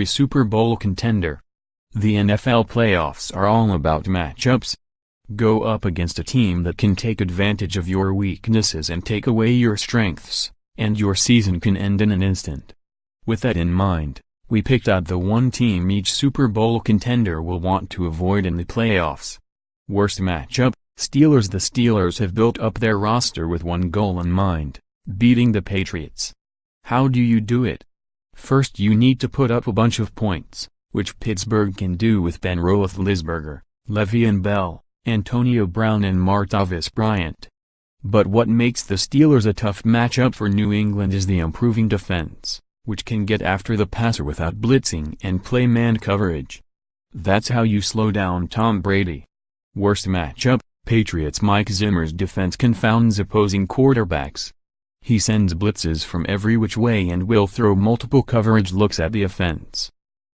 every Super Bowl contender. The NFL playoffs are all about matchups. Go up against a team that can take advantage of your weaknesses and take away your strengths, and your season can end in an instant. With that in mind, we picked out the one team each Super Bowl contender will want to avoid in the playoffs. Worst matchup, Steelers. The Steelers have built up their roster with one goal in mind: beating the Patriots. How do you do it? First, you need to put up a bunch of points, which Pittsburgh can do with Ben Roethlisberger, Le'Veon Bell, Antonio Brown and Martavis Bryant. But what makes the Steelers a tough matchup for New England is the improving defense, which can get after the passer without blitzing and play man coverage. That's how you slow down Tom Brady. Worst matchup, Patriots. Mike Zimmer's defense confounds opposing quarterbacks. He sends blitzes from every which way and will throw multiple coverage looks at the offense.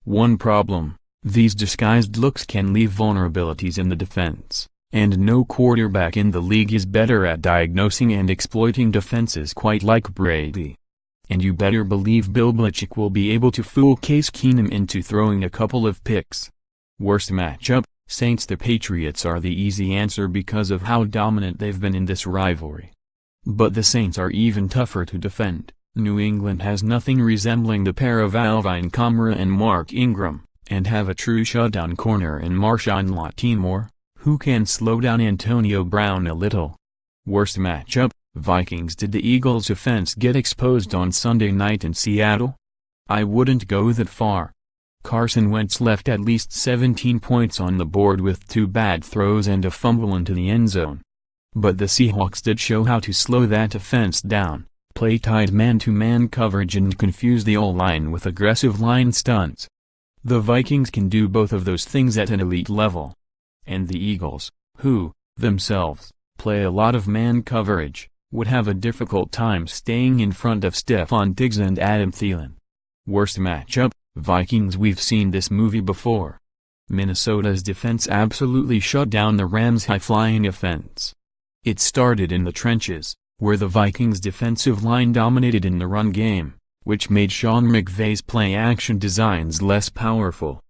One problem: these disguised looks can leave vulnerabilities in the defense, and no quarterback in the league is better at diagnosing and exploiting defenses quite like Brady. And you better believe Bill Belichick will be able to fool Case Keenum into throwing a couple of picks. Worst matchup, Saints. The Patriots are the easy answer because of how dominant they've been in this rivalry. But the Saints are even tougher to defend. New England has nothing resembling the pair of Alvin Kamara and Mark Ingram, and have a true shutdown corner in Marshawn Lattimore, who can slow down Antonio Brown a little. Worst matchup, Vikings. Did the Eagles' offense get exposed on Sunday night in Seattle? I wouldn't go that far. Carson Wentz left at least 17 points on the board with 2 bad throws and a fumble into the end zone. But the Seahawks did show how to slow that offense down, play tight man-to-man coverage and confuse the O-line with aggressive line stunts. The Vikings can do both of those things at an elite level. And the Eagles, who, themselves, play a lot of man coverage, would have a difficult time staying in front of Stephon Diggs and Adam Thielen. Worst matchup, Vikings. We've seen this movie before. Minnesota's defense absolutely shut down the Rams' high-flying offense. It started in the trenches, where the Vikings' defensive line dominated in the run game, which made Sean McVay's play-action designs less powerful.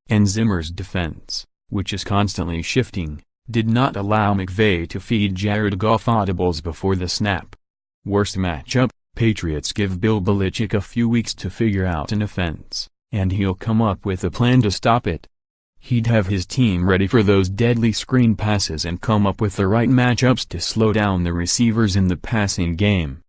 And Zimmer's defense, which is constantly shifting, did not allow McVay to feed Jared Goff audibles before the snap. Worst matchup, Patriots. Give Bill Belichick a few weeks to figure out an offense, and he'll come up with a plan to stop it. He'd have his team ready for those deadly screen passes and come up with the right matchups to slow down the receivers in the passing game.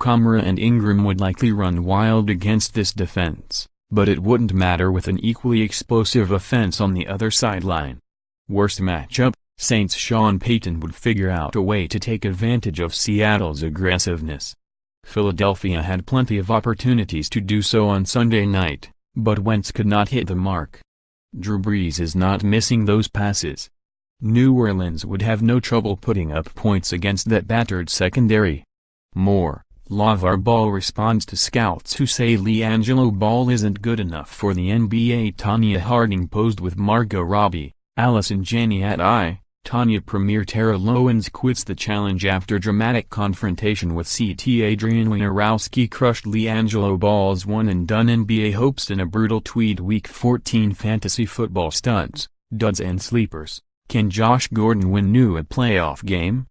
Kamara and Ingram would likely run wild against this defense, but it wouldn't matter with an equally explosive offense on the other sideline. Worst matchup, Saints. Sean Payton would figure out a way to take advantage of Seattle's aggressiveness. Philadelphia had plenty of opportunities to do so on Sunday night, but Wentz could not hit the mark. Drew Brees is not missing those passes. New Orleans would have no trouble putting up points against that battered secondary. More, LaVar Ball responds to scouts who say LiAngelo Ball isn't good enough for the NBA. Tanya Harding posed with Margot Robbie, Allison Janney at Tanya Premier. Tara Lowens quits the challenge after dramatic confrontation with CT. Adrian Wojnarowski crushed LiAngelo Ball's one-and-done NBA hopes in a brutal tweet. Week 14 fantasy football studs, duds and sleepers. Can Josh Gordon win new a playoff game?